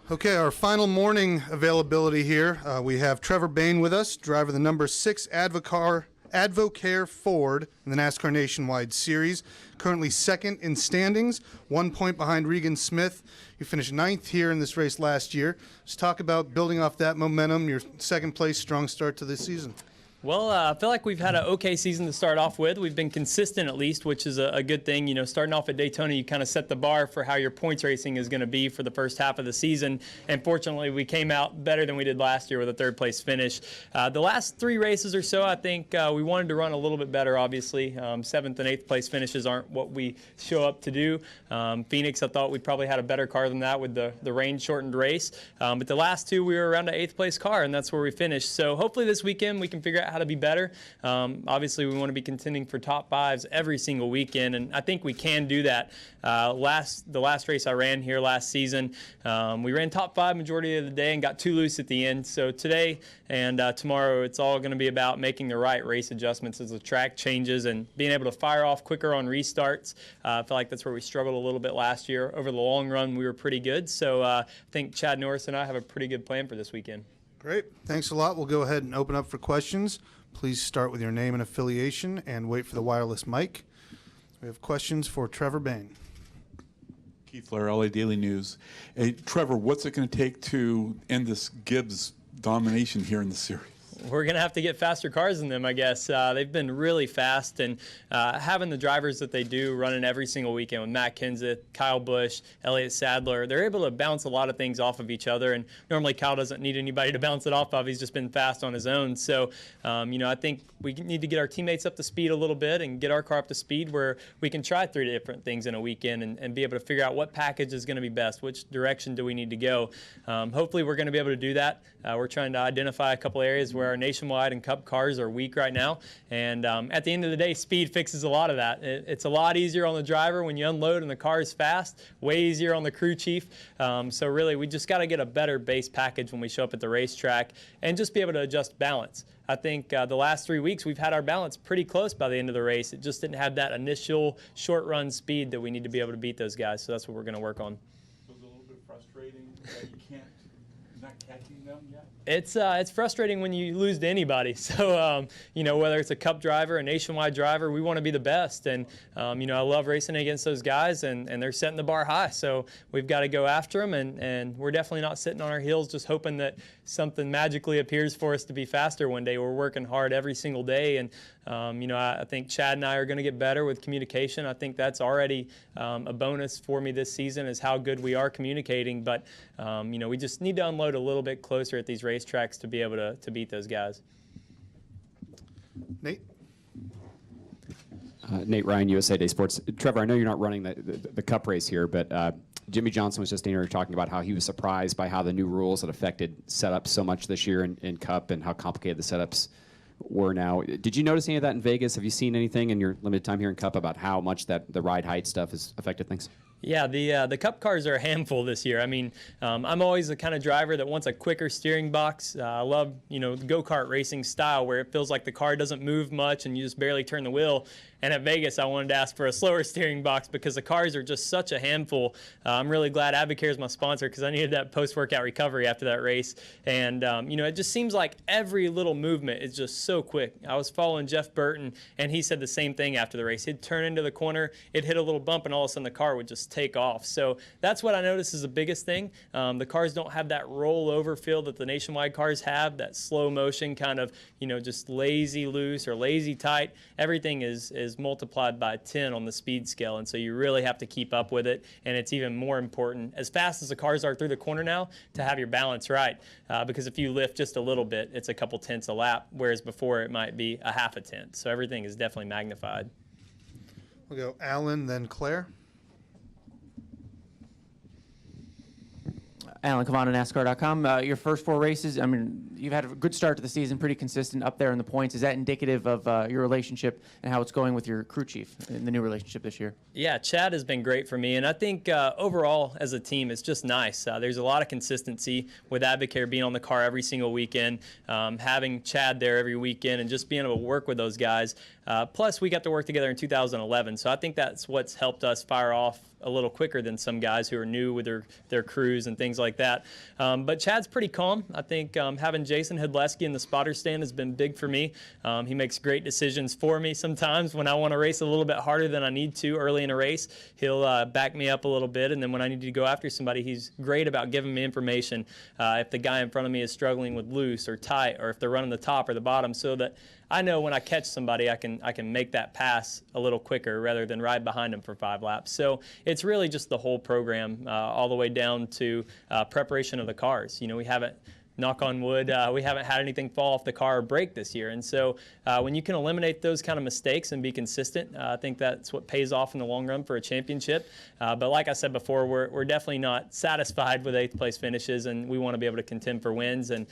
Okay, our final morning availability here. We have Trevor Bayne with us, driver of the number 6 Advocare Ford in the NASCAR Nationwide Series. Currently second in standings, 1 point behind Regan Smith. You finished 9th here in this race last year. Let's talk about building off that momentum, your second place, strong start to this season. Well, I feel like we've had an okay season to start off with. We've been consistent at least, which is a good thing. You know, starting off at Daytona, you kind of set the bar for how your points racing is going to be for the first half of the season. And fortunately, we came out better than we did last year with a 3rd place finish. The last 3 races or so, I think we wanted to run a little bit better, obviously. 7th and 8th place finishes aren't what we show up to do. Phoenix, I thought we probably had a better car than that with the rain-shortened race. But the last 2, we were around an 8th place car, and that's where we finished. So hopefully this weekend we can figure out how to be better. Obviously, we want to be contending for top 5s every single weekend, and I think we can do that. The last race I ran here last season, we ran top 5 majority of the day and got too loose at the end. So today and tomorrow, it's all going to be about making the right race adjustments as the track changes and being able to fire off quicker on restarts. I feel like that's where we struggled a little bit last year. Over the long run, we were pretty good. So I think Chad Norris and I have a pretty good plan for this weekend. Great. Thanks a lot. We'll go ahead and open up for questions. Please start with your name and affiliation and wait for the wireless mic. We have questions for Trevor Bayne. Keith Blair, LA Daily News. Hey, Trevor, what's it going to take to end this Gibbs domination here in the series? We're going to have to get faster cars than them, I guess. They've been really fast, and having the drivers that they do running every single weekend with Matt Kenseth, Kyle Busch, Elliott Sadler, they're able to bounce a lot of things off of each other, and normally Kyle doesn't need anybody to bounce it off of. He's just been fast on his own. So, you know, I think we need to get our teammates up to speed a little bit and get our car up to speed where we can try 3 different things in a weekend and be able to figure out what package is going to be best, which direction do we need to go. Hopefully we're going to be able to do that. We're trying to identify a couple areas where our Nationwide and Cup cars are weak right now, and at the end of the day, speed fixes a lot of that. It's a lot easier on the driver when you unload and the car is fast, way easier on the crew chief. So really, we just got to get a better base package when we show up at the racetrack and just be able to adjust balance. I think the last 3 weeks we've had our balance pretty close by the end of the race. It just didn't have that initial short run speed that we need to be able to beat those guys, so that's what we're going to work on. So it's a little bit frustrating that you not catching them yet? It's frustrating when you lose to anybody. So, you know, whether it's a Cup driver, a Nationwide driver, we want to be the best. And, you know, I love racing against those guys, and they're setting the bar high. So we've got to go after them, and we're definitely not sitting on our heels just hoping that something magically appears for us to be faster one day. We're working hard every single day, and, you know, I think Chad and I are going to get better with communication. I think that's already a bonus for me this season is how good we are communicating. But, you know, we just need to unload a little bit closer at these racetracks to be able to beat those guys. Nate? Nate Ryan, USA Today Sports. Trevor, I know you're not running the Cup race here, but Jimmy Johnson was just in here talking about how he was surprised by how the new rules had affected setups so much this year in Cup and how complicated the setups were now. Did you notice any of that in Vegas? Have you seen anything in your limited time here in Cup about how much that the ride height stuff has affected things? Yeah, the Cup cars are a handful this year. I mean, I'm always the kind of driver that wants a quicker steering box. I love, you know, the go-kart racing style where it feels like the car doesn't move much and you just barely turn the wheel. And at Vegas, I wanted to ask for a slower steering box because the cars are just such a handful. I'm really glad Advocare is my sponsor because I needed that post-workout recovery after that race. And, you know, it just seems like every little movement is just so quick. I was following Jeff Burton, and he said the same thing after the race. He'd turn into the corner, it'd hit a little bump, and all of a sudden the car would just take off. So that's what I noticed is the biggest thing. The cars don't have that rollover feel that the Nationwide cars have, that slow motion kind of, you know, just lazy loose or lazy tight. Everything is multiplied by 10 on the speed scale, and so you really have to keep up with it, and it's even more important, as fast as the cars are through the corner now, to have your balance right, because if you lift just a little bit, it's a couple tenths a lap, whereas before it might be a half a tenth. So everything is definitely magnified. We'll go Alan, then Claire. Alan Cavan, NASCAR.com. Your first 4 races, I mean, you've had a good start to the season, pretty consistent up there in the points. Is that indicative of your relationship and how it's going with your crew chief in the new relationship this year? Yeah, Chad has been great for me, and I think overall as a team, it's just nice. There's a lot of consistency with Advocare being on the car every single weekend, having Chad there every weekend, and just being able to work with those guys. Plus, we got to work together in 2011, so I think that's what's helped us fire off a little quicker than some guys who are new with their crews and things like that. But Chad's pretty calm. I think having Jason Hedleski in the spotter stand has been big for me. He makes great decisions for me sometimes when I want to race a little bit harder than I need to early in a race. He'll back me up a little bit, and then when I need to go after somebody, he's great about giving me information if the guy in front of me is struggling with loose or tight, or if they're running the top or the bottom, so that I know when I catch somebody, I can make that pass a little quicker rather than ride behind them for 5 laps. So it's really just the whole program, all the way down to preparation of the cars. You know, we haven't, knock on wood, we haven't had anything fall off the car or break this year. And so when you can eliminate those kind of mistakes and be consistent, I think that's what pays off in the long run for a championship. But like I said before, we're definitely not satisfied with 8th place finishes, and we want to be able to contend for wins. And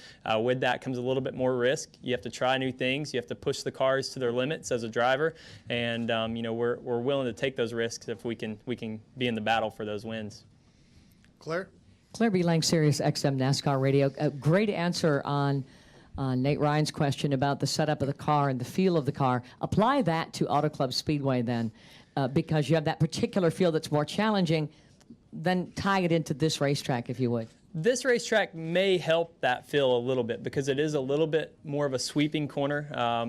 with that comes a little bit more risk. You have to try new things. You have to push the cars to their limits as a driver. And you know, we're willing to take those risks if we can be in the battle for those wins. Claire? Claire B. Lang, Sirius XM NASCAR Radio. A great answer on Nate Ryan's question about the setup of the car and the feel of the car. Apply that to Auto Club Speedway then, because you have that particular feel that's more challenging. Then tie it into this racetrack, if you would. This racetrack may help that feel a little bit because it is a little bit more of a sweeping corner.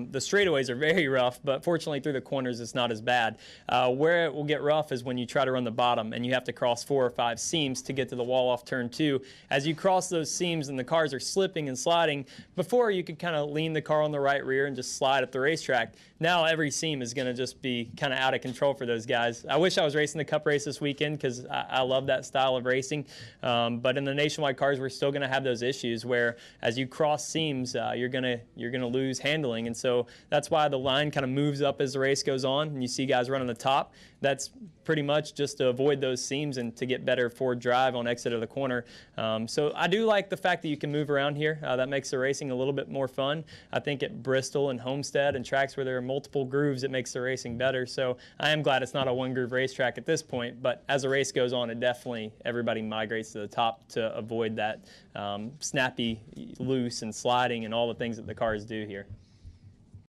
The straightaways are very rough, but fortunately through the corners it's not as bad. Where it will get rough is when you try to run the bottom and you have to cross 4 or 5 seams to get to the wall off turn 2. As you cross those seams and the cars are slipping and sliding, before you could kind of lean the car on the right rear and just slide up the racetrack. Now every seam is going to just be kind of out of control for those guys. I wish I was racing the Cup race this weekend because I love that style of racing, but in the nationwide cars we're still going to have those issues where as you cross seams you're going to lose handling, and so that's why the line kind of moves up as the race goes on and you see guys running the top. That's pretty much just to avoid those seams and to get better forward drive on exit of the corner. So I do like the fact that you can move around here. That makes the racing a little bit more fun. I think at Bristol and Homestead and tracks where there are multiple grooves, it makes the racing better. So I am glad it's not a one-groove racetrack at this point, but as the race goes on, it definitely, everybody migrates to the top to avoid that snappy, loose, and sliding and all the things that the cars do here.